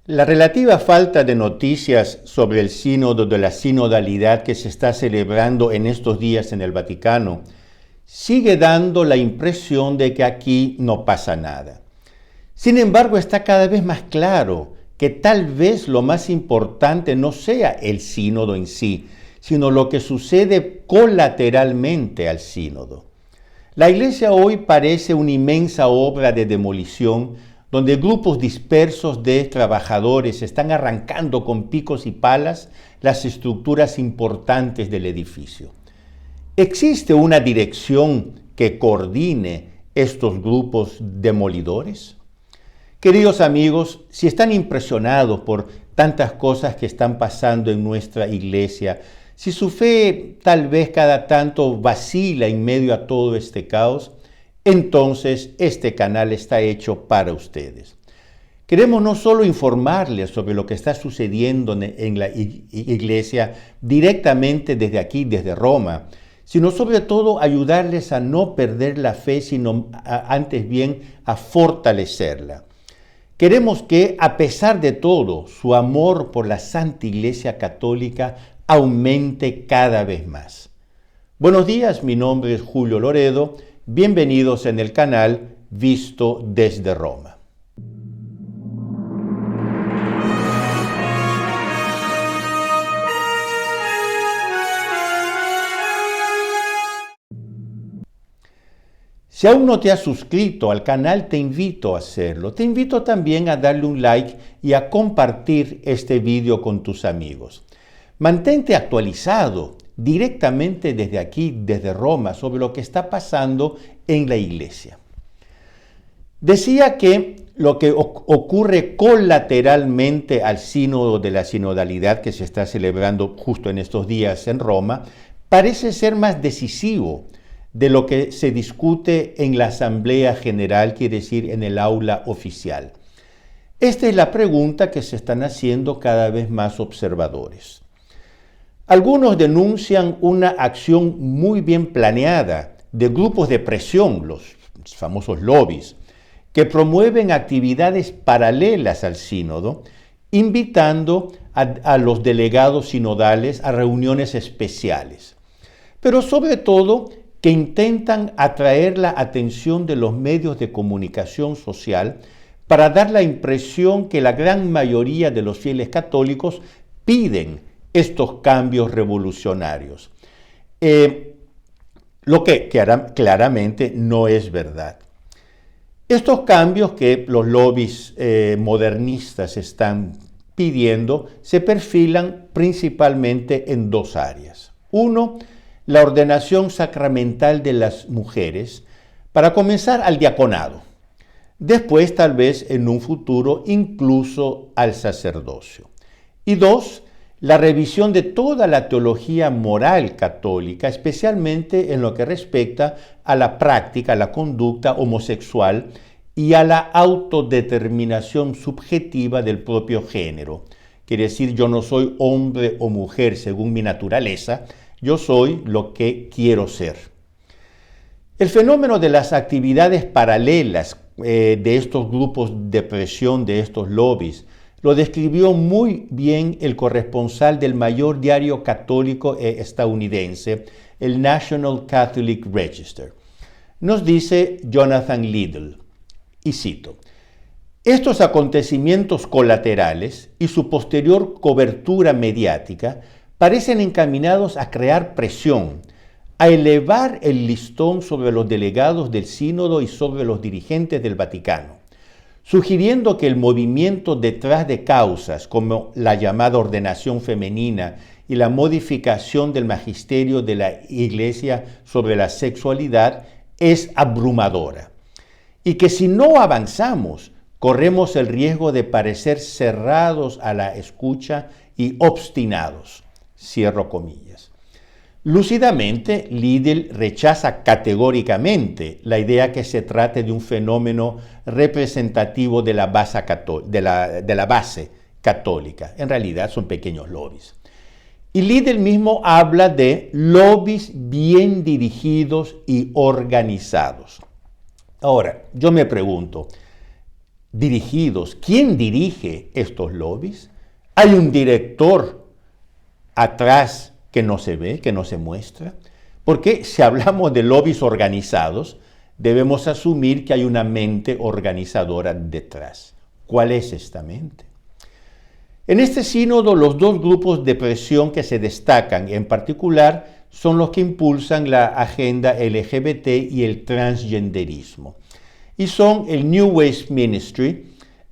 La relativa falta de noticias sobre el sínodo de la sinodalidad que se está celebrando en estos días en el Vaticano sigue dando la impresión de que aquí no pasa nada. Sin embargo, está cada vez más claro que tal vez lo más importante no sea el sínodo en sí, sino lo que sucede colateralmente al sínodo. La Iglesia hoy parece una inmensa obra de demolición donde grupos dispersos de trabajadores están arrancando con picos y palas las estructuras importantes del edificio. ¿Existe una dirección que coordine estos grupos demolidores? Queridos amigos, si están impresionados por tantas cosas que están pasando en nuestra iglesia, si su fe tal vez cada tanto vacila en medio a todo este caos, entonces este canal está hecho para ustedes. Queremos no solo informarles sobre lo que está sucediendo en la iglesia directamente desde aquí, desde Roma, sino sobre todo ayudarles a no perder la fe, sino antes bien a fortalecerla. Queremos que, a pesar de todo, su amor por la Santa Iglesia Católica aumente cada vez más. Buenos días, mi nombre es Julio Loredo. Bienvenidos en el canal Visto desde Roma. Si aún no te has suscrito al canal, te invito a hacerlo. Te invito también a darle un like y a compartir este video con tus amigos. Mantente actualizado directamente desde aquí, desde Roma, sobre lo que está pasando en la iglesia. Decía que lo que ocurre colateralmente al sínodo de la sinodalidad que se está celebrando justo en estos días en Roma, parece ser más decisivo de lo que se discute en la Asamblea General, quiere decir en el aula oficial. Esta es la pregunta que se están haciendo cada vez más observadores. Algunos denuncian una acción muy bien planeada de grupos de presión, los famosos lobbies, que promueven actividades paralelas al sínodo, invitando a los delegados sinodales a reuniones especiales. Pero sobre todo, que intentan atraer la atención de los medios de comunicación social para dar la impresión que la gran mayoría de los fieles católicos piden estos cambios revolucionarios. Lo que claramente no es verdad. Estos cambios que los lobbies modernistas están pidiendo se perfilan principalmente en dos áreas. Uno, la ordenación sacramental de las mujeres, para comenzar al diaconado. Después, tal vez en un futuro, incluso al sacerdocio. Y dos, la revisión de toda la teología moral católica, especialmente en lo que respecta a la práctica, a la conducta homosexual y a la autodeterminación subjetiva del propio género. Quiere decir, yo no soy hombre o mujer según mi naturaleza, yo soy lo que quiero ser. El fenómeno de las actividades paralelas de estos grupos de presión, de estos lobbies, lo describió muy bien el corresponsal del mayor diario católico estadounidense, el National Catholic Register. Nos dice Jonathan Liddell, y cito: estos acontecimientos colaterales y su posterior cobertura mediática parecen encaminados a crear presión, a elevar el listón sobre los delegados del sínodo y sobre los dirigentes del Vaticano, sugiriendo que el movimiento detrás de causas como la llamada ordenación femenina y la modificación del magisterio de la Iglesia sobre la sexualidad es abrumadora, y que si no avanzamos, corremos el riesgo de parecer cerrados a la escucha y obstinados. Cierro comillas. Lúcidamente, Liddell rechaza categóricamente la idea que se trate de un fenómeno representativo de la base católica. En realidad son pequeños lobbies. Y Liddell mismo habla de lobbies bien dirigidos y organizados. Ahora, yo me pregunto, dirigidos. ¿Quién dirige estos lobbies? ¿Hay un director atrás que no se ve, que no se muestra? Porque si hablamos de lobbies organizados, debemos asumir que hay una mente organizadora detrás. ¿Cuál es esta mente? En este sínodo, los dos grupos de presión que se destacan en particular son los que impulsan la agenda LGBT y el transgenderismo. Y son el New Ways Ministry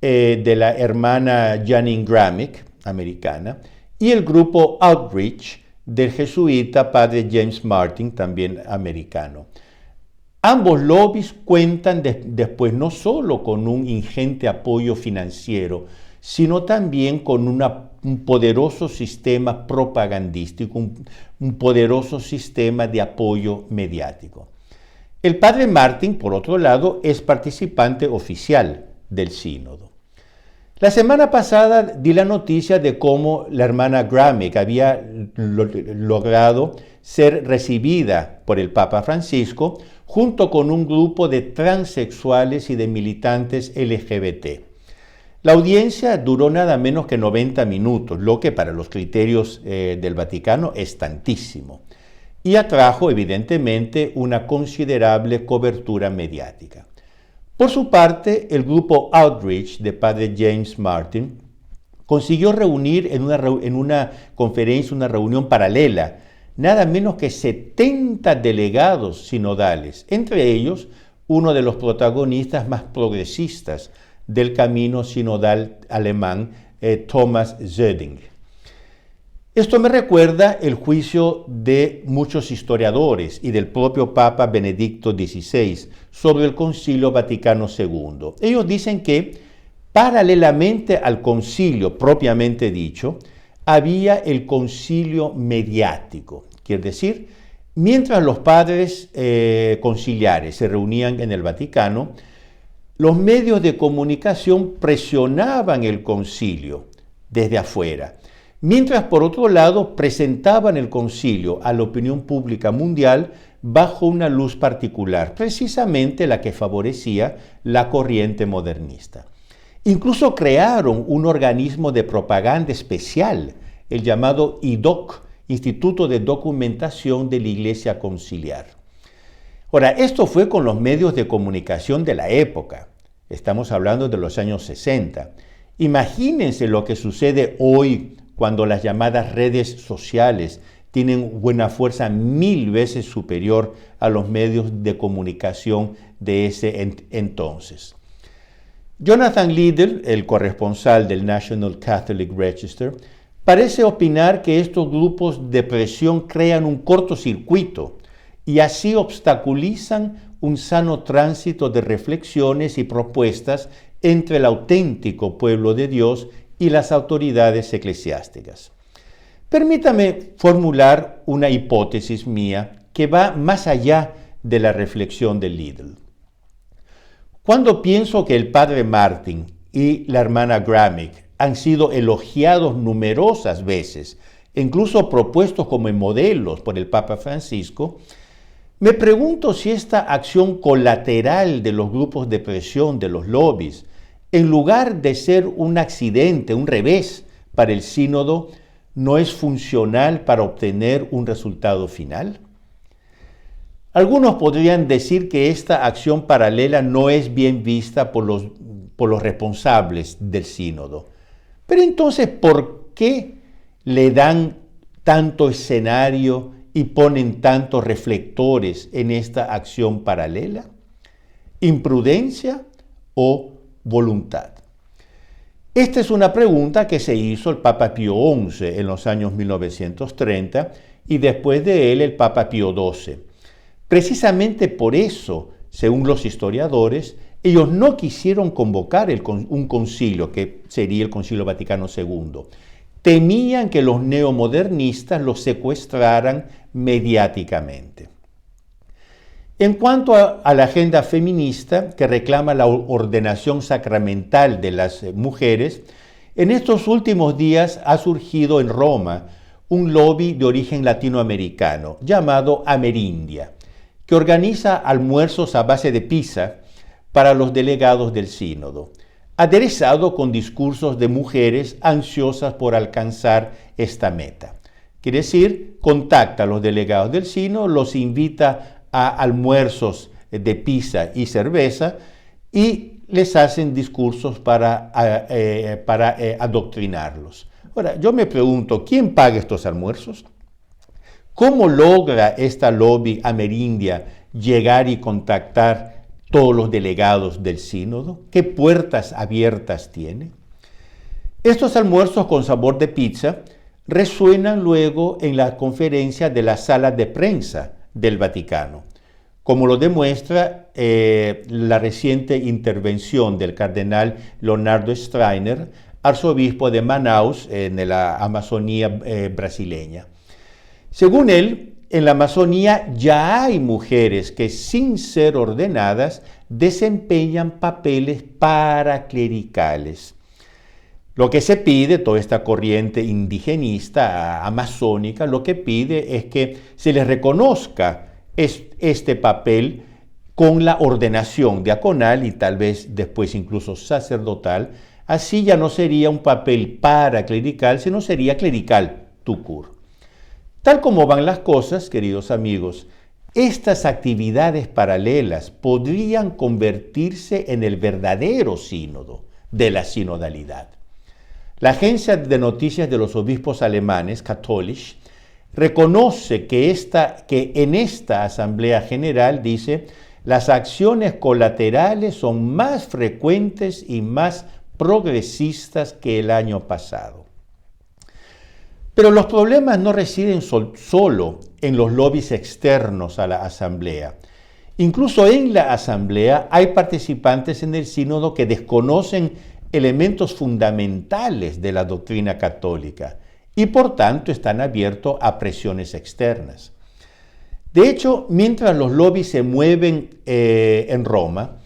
de la hermana Janine Gramick, americana, y el grupo Outreach del jesuita padre James Martin, también americano. Ambos lobbies cuentan después no solo con un ingente apoyo financiero, sino también con un poderoso sistema propagandístico, un poderoso sistema de apoyo mediático. El padre Martin, por otro lado, es participante oficial del sínodo. La semana pasada di la noticia de cómo la hermana Gramick había logrado ser recibida por el Papa Francisco junto con un grupo de transexuales y de militantes LGBT. La audiencia duró nada menos que 90 minutos, lo que para los criterios del Vaticano es tantísimo, y atrajo evidentemente una considerable cobertura mediática. Por su parte, el grupo Outreach de padre James Martin consiguió reunir en una conferencia, una reunión paralela, nada menos que 70 delegados sinodales, entre ellos uno de los protagonistas más progresistas del camino sinodal alemán, Thomas Zöding. Esto me recuerda el juicio de muchos historiadores y del propio Papa Benedicto XVI sobre el Concilio Vaticano II. Ellos dicen que, paralelamente al concilio propiamente dicho, había el concilio mediático. Quiere decir, mientras los padres conciliares se reunían en el Vaticano, los medios de comunicación presionaban el concilio desde afuera, mientras por otro lado presentaban el concilio a la opinión pública mundial bajo una luz particular, precisamente la que favorecía la corriente modernista. Incluso crearon un organismo de propaganda especial, el llamado IDOC, Instituto de Documentación de la Iglesia Conciliar. Ahora, esto fue con los medios de comunicación de la época. Estamos hablando de los años 60. Imagínense lo que sucede hoy cuando las llamadas redes sociales tienen una fuerza 1000 veces superior a los medios de comunicación de ese entonces. Jonathan Liddell, el corresponsal del National Catholic Register, parece opinar que estos grupos de presión crean un cortocircuito y así obstaculizan un sano tránsito de reflexiones y propuestas entre el auténtico pueblo de Dios y las autoridades eclesiásticas. Permítame formular una hipótesis mía que va más allá de la reflexión de Liddell. Cuando pienso que el padre Martin y la hermana Gramick han sido elogiados numerosas veces, incluso propuestos como modelos por el Papa Francisco, me pregunto si esta acción colateral de los grupos de presión, de los lobbies, en lugar de ser un accidente, un revés para el sínodo, no es funcional para obtener un resultado final. Algunos podrían decir que esta acción paralela no es bien vista por los responsables del sínodo. Pero entonces, ¿por qué le dan tanto escenario y ponen tantos reflectores en esta acción paralela? ¿Imprudencia o voluntad? Esta es una pregunta que se hizo el Papa Pío XI en los años 1930 y después de él el Papa Pío XII. Precisamente por eso, según los historiadores, ellos no quisieron convocar un concilio, que sería el Concilio Vaticano II. Temían que los neomodernistas los secuestraran mediáticamente. En cuanto a la agenda feminista, que reclama la ordenación sacramental de las mujeres, en estos últimos días ha surgido en Roma un lobby de origen latinoamericano llamado Amerindia, que organiza almuerzos a base de pizza para los delegados del sínodo. aderezado con discursos de mujeres ansiosas por alcanzar esta meta. Quiere decir, contacta a los delegados del sínodo, los invita a almuerzos de pizza y cerveza y les hacen discursos para adoctrinarlos. Ahora, yo me pregunto, ¿quién paga estos almuerzos? ¿Cómo logra esta lobby amerindia llegar y contactar todos los delegados del sínodo? ¿Qué puertas abiertas tiene? Estos almuerzos con sabor de pizza resuenan luego en la conferencia de la sala de prensa del Vaticano, como lo demuestra la reciente intervención del cardenal Leonardo Strainer, arzobispo de Manaus, en la Amazonía brasileña. Según él, en la Amazonía ya hay mujeres que, sin ser ordenadas, desempeñan papeles paraclericales. Lo que se pide, toda esta corriente indigenista, amazónica, lo que pide es que se les reconozca este papel con la ordenación diaconal y tal vez después incluso sacerdotal. Así ya no sería un papel paraclerical, sino sería clerical tucur. Tal como van las cosas, queridos amigos, estas actividades paralelas podrían convertirse en el verdadero sínodo de la sinodalidad. La agencia de noticias de los obispos alemanes, Katholisch, reconoce que en esta Asamblea General, dice, las acciones colaterales son más frecuentes y más progresistas que el año pasado. Pero los problemas no residen solo en los lobbies externos a la Asamblea. Incluso en la Asamblea hay participantes en el sínodo que desconocen elementos fundamentales de la doctrina católica y por tanto están abiertos a presiones externas. De hecho, mientras los lobbies se mueven en Roma,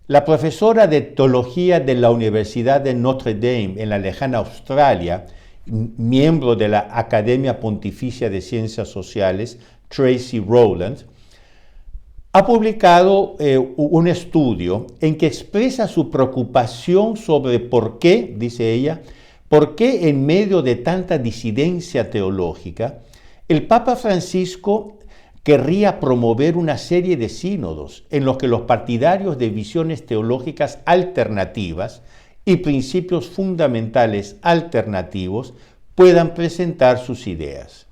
la profesora de teología de la Universidad de Notre Dame en la lejana Australia, miembro de la Academia Pontificia de Ciencias Sociales, Tracy Rowland, ha publicado un estudio en que expresa su preocupación sobre por qué, dice ella, por qué en medio de tanta disidencia teológica, el Papa Francisco querría promover una serie de sínodos en los que los partidarios de visiones teológicas alternativas y principios fundamentales alternativos puedan presentar sus ideas.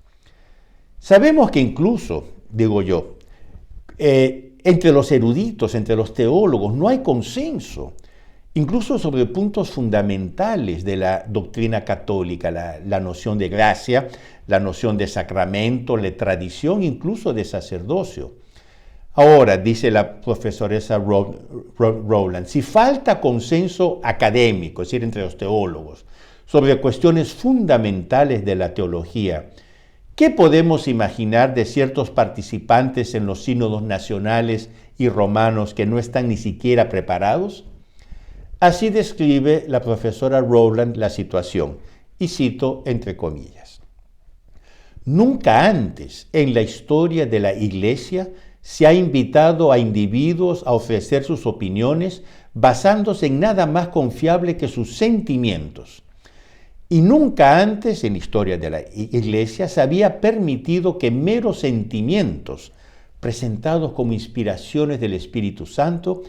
Sabemos que incluso, digo yo, entre los eruditos, entre los teólogos, no hay consenso, incluso sobre puntos fundamentales de la doctrina católica, la noción de gracia, la noción de sacramento, la tradición, incluso de sacerdocio. Ahora, dice la profesoresa Rowland, si falta consenso académico, es decir, entre los teólogos, sobre cuestiones fundamentales de la teología, ¿qué podemos imaginar de ciertos participantes en los sínodos nacionales y romanos que no están ni siquiera preparados? Así describe la profesora Rowland la situación, y cito entre comillas. Nunca antes en la historia de la Iglesia se ha invitado a individuos a ofrecer sus opiniones basándose en nada más confiable que sus sentimientos. Y nunca antes en la historia de la Iglesia se había permitido que meros sentimientos, presentados como inspiraciones del Espíritu Santo,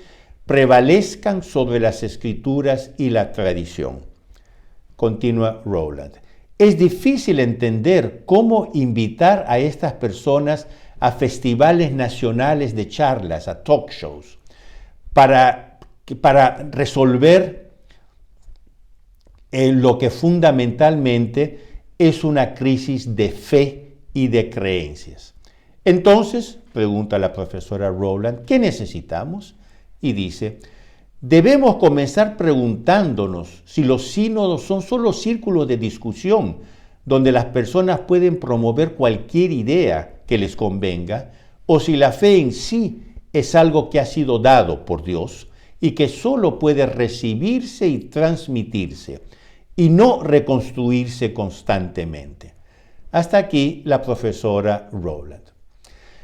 prevalezcan sobre las Escrituras y la tradición. Continúa Rowland. Es difícil entender cómo invitar a estas personas a festivales nacionales de charlas, a talk shows, para resolver lo que fundamentalmente es una crisis de fe y de creencias. Entonces, pregunta la profesora Rowland, ¿qué necesitamos? Y dice, debemos comenzar preguntándonos si los sínodos son solo círculos de discusión donde las personas pueden promover cualquier idea que les convenga, o si la fe en sí es algo que ha sido dado por Dios y que solo puede recibirse y transmitirse, y no reconstruirse constantemente. Hasta aquí la profesora Rowland.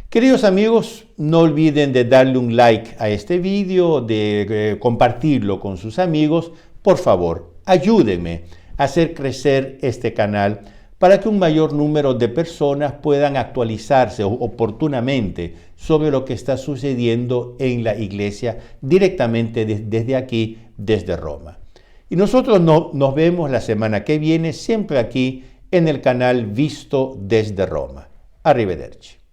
Queridos amigos, no olviden de darle un like a este video, de compartirlo con sus amigos por favor, ayúdenme a hacer crecer este canal para que un mayor número de personas puedan actualizarse oportunamente sobre lo que está sucediendo en la iglesia directamente desde aquí, desde Roma. Y nosotros nos vemos la semana que viene, siempre aquí en el canal Visto desde Roma. Arrivederci.